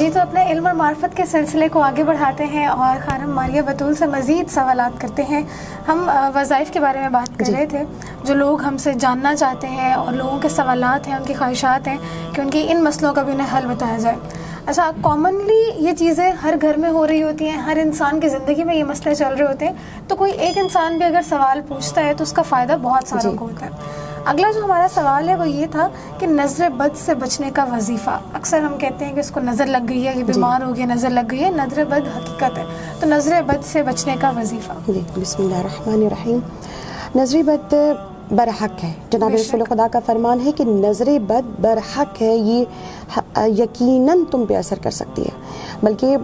جی تو اپنے علم اور معرفت کے سلسلے کو آگے بڑھاتے ہیں اور خانم ماریہ بطول سے مزید سوالات کرتے ہیں. ہم وظائف کے بارے میں بات کر رہے تھے, جو لوگ ہم سے جاننا چاہتے ہیں اور لوگوں کے سوالات ہیں, ان کی خواہشات ہیں کہ ان کی ان مسئلوں کا بھی انہیں حل بتایا جائے. اچھا, کامنلی یہ چیزیں ہر گھر میں ہو رہی ہوتی ہیں, ہر انسان کی زندگی میں یہ مسئلے چل رہے ہوتے ہیں, تو کوئی ایک انسان بھی اگر سوال پوچھتا ہے تو اس کا فائدہ بہت ساروں کو ہوتا ہے. اگلا جو ہمارا سوال ہے وہ یہ تھا کہ نظر بد سے بچنے کا وظیفہ. اکثر ہم کہتے ہیں کہ اس کو نظر لگ گئی ہے, یہ بیمار ہو گیا, نظر لگ گئی ہے. نظر بد حقیقت ہے, تو نظر بد سے بچنے کا وظیفہ. بسم اللہ الرحمن الرحیم. نظر بد برحق ہے. جناب رسول خدا کا فرمان ہے کہ نظر بد برحق ہے, یہ یقیناً تم پہ اثر کر سکتی ہے. بلکہ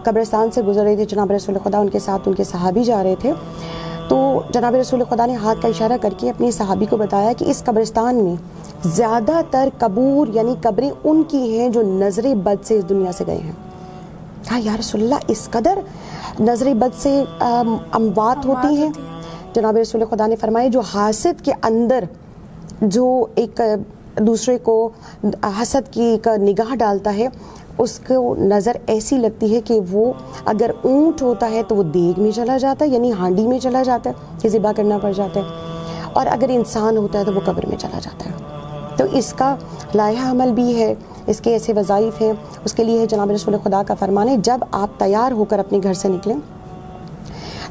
قبرستان سے گزر رہے تھے جناب رسول خدا, ان کے ساتھ ان کے صحابی جا رہے تھے, تو جناب رسول خدا نے ہاتھ کا اشارہ کر کے اپنے صحابی کو بتایا کہ اس قبرستان میں زیادہ تر قبور یعنی قبریں ان کی ہیں جو نظر بد سے اس دنیا سے گئے ہیں. کہا یا رسول اللہ, اس قدر نظر بد سے اموات ہوتی ہیں؟ جناب رسول خدا نے فرمایا جو حاسد کے اندر جو ایک دوسرے کو حسد کی ایک نگاہ ڈالتا ہے, اس کو نظر ایسی لگتی ہے کہ وہ اگر اونٹ ہوتا ہے تو وہ دیگ میں چلا جاتا ہے, یعنی ہانڈی میں چلا جاتا ہے کہ ذبح کرنا پڑ جاتا ہے, اور اگر انسان ہوتا ہے تو وہ قبر میں چلا جاتا ہے. تو اس کا لائحہ عمل بھی ہے, اس کے ایسے وظائف ہیں. اس کے لیے جناب رسول خدا کا فرمان ہے جب آپ تیار ہو کر اپنے گھر سے نکلیں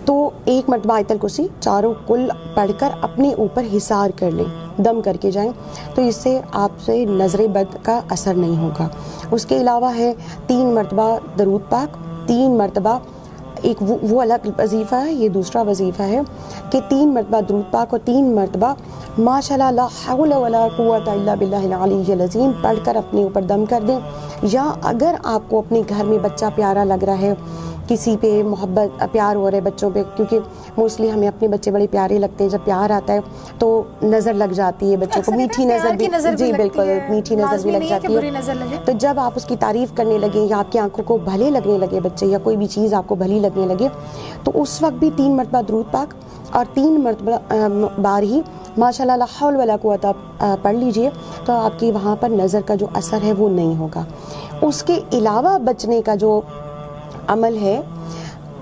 تو ایک مرتبہ آیت الکرسی چاروں کل پڑھ کر اپنے اوپر حصار کر لیں, دم کر کے جائیں, تو اس سے آپ سے نظر بد کا اثر نہیں ہوگا. اس کے علاوہ ہے 3 مرتبہ درود پاک, 3 مرتبہ ایک وہ الگ وظیفہ ہے, یہ دوسرا وظیفہ ہے کہ 3 مرتبہ درود پاک اور 3 مرتبہ ماشاء اللہ لا حول ولا قوت الا باللہ العلی العظیم پڑھ کر اپنے اوپر دم کر دیں. یا اگر آپ کو اپنے گھر میں بچہ پیارا لگ رہا ہے, کسی پہ محبت پیار ہو رہا ہے بچوں پہ, کیونکہ موسٹلی ہمیں اپنے بچے بڑے پیارے لگتے ہیں, جب پیار آتا ہے تو نظر لگ جاتی ہے بچوں کو, میٹھی نظر بھی, جی بالکل میٹھی نظر بھی لگ جاتی ہے. تو جب آپ اس کی تعریف کرنے لگیں یا آپ کی آنکھوں کو بھلے لگنے لگے بچے, یا کوئی بھی چیز آپ کو بھلی لگنے لگے, تو اس وقت بھی 3 مرتبہ درود پاک اور 3 مرتبہ بار ہی ماشاء اللہ لا حول ولا قوت پڑھ لیجئے, تو آپ کی وہاں پر نظر کا جو اثر ہے وہ نہیں ہوگا. اس کے علاوہ بچنے کا جو عمل ہے,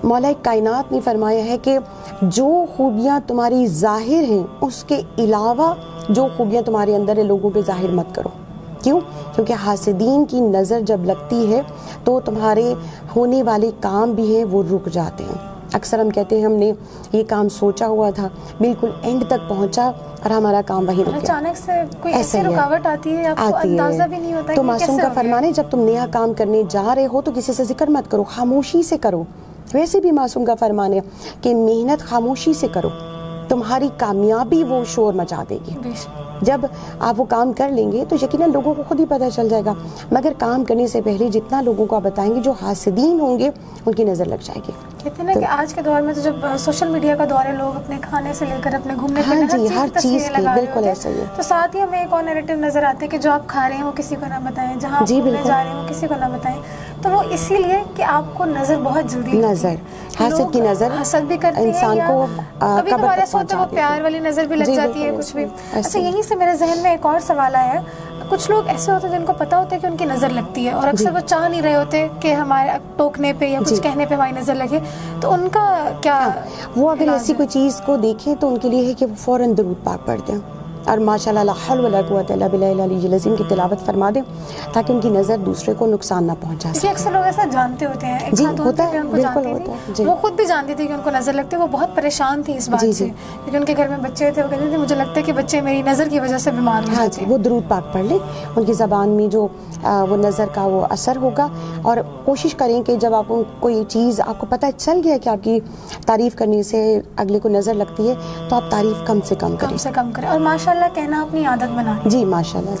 مولا کائنات نے فرمایا ہے کہ جو خوبیاں تمہاری ظاہر ہیں اس کے علاوہ جو خوبیاں تمہارے اندر ہیں لوگوں پہ ظاہر مت کرو. کیوں؟ کیونکہ حاسدین کی نظر جب لگتی ہے تو تمہارے ہونے والے کام بھی ہیں وہ رک جاتے ہیں. اکثر ہم کہتے ہیں ہم نے یہ کام سوچا ہوا تھا, بالکل اینڈ تک پہنچا اور ہمارا کام وہیں رک گیا. اچانک سے کوئی ایسی رکاوٹ آتی ہے, آپ کو اندازہ بھی نہیں ہوتا. تو معصوم کا فرمان ہے جب تم نیا کام کرنے جا رہے ہو تو کسی سے ذکر مت کرو, خاموشی سے کرو. ویسے بھی معصوم کا فرمان ہے کہ محنت خاموشی سے کرو, تمہاری کامیابی وہ شور مچا دے گی. جب آپ وہ کام کر لیں گے تو یقیناً لوگوں کو خود ہی پتہ چل جائے گا, مگر کام کرنے سے پہلے جتنا لوگوں کو آپ بتائیں گے جو حاسدین ہوں گے ان کی نظر لگ جائے گی. کہتے ہیں نا کہ آج کے دور میں تو جب سوشل میڈیا کا دور ہے, لوگ اپنے کھانے سے لے کر اپنے گھومنے پھرنے ہر چیز کی بالکل ایسا ہی ہے. تو ساتھ ہی ہمیں ایک اور نیریٹو نظر آتے ہیں کہ جو آپ کھا رہے ہیں وہ کسی کو نہ بتائیں, جہاں آپ گھومنے جا رہے ہیں وہ کسی کو نہ بتائیں. تو وہ اسی لیے کہ آپ کو نظر بہت جلدی نظر, حاسد کی نظر حسد بھی کرتی ہے, انسان کو کبھی ہمارے سوچتے وہ پیار والی نظر بھی لگ جاتی ہے کچھ بھی. اچھا, یہیں سے میرے ذہن میں ایک اور سوال آیا ہے. کچھ لوگ ایسے ہوتے ہیں جن کو پتہ ہوتا ہے کہ ان کی نظر لگتی ہے, اور اکثر وہ چاہ نہیں رہے ہوتے کہ ہمارے ٹوکنے پہ یا کچھ کہنے پہ ہماری نظر لگے, تو ان کا کیا؟ وہ اگر ایسی کوئی چیز کو دیکھیں تو ان کے لیے ہے کہ وہ فوراً درود پاک پڑھ دیں اور ماشاءاللہ لا حول ولا قوت الا باللہ العلی العظیم کی تلاوت فرما دیں, تاکہ ان کی نظر دوسرے کو نقصان نہ پہنچا سکے. اکثر لوگ ایسا جانتے ہوتے ہیں, ایک ہوتا ہے, بالکل ہوتا ہے, وہ خود بھی جانتی تھی کہ ان کو نظر لگتی ہے, وہ بہت پریشان تھی اس بات سے, کیونکہ ان کے گھر میں بچے تھے, وہ کہتے تھے مجھے لگتا ہے کہ بچے میری نظر کی وجہ سے بیمار ہو جاتے ہیں. وہ درود پاک پڑھ لیں, ان کی زبان میں جو وہ نظر کا وہ اثر ہوگا, اور کوشش کریں کہ جب آپ کوئی چیز آپ کو پتہ چل گیا کہ آپ کی تعریف کرنے سے اگلے کو نظر لگتی ہے تو آپ تعریف کم سے کم کریں. اور ماشاءاللہ کہنا اپنی عادت بنائیں. جی ماشاءاللہ.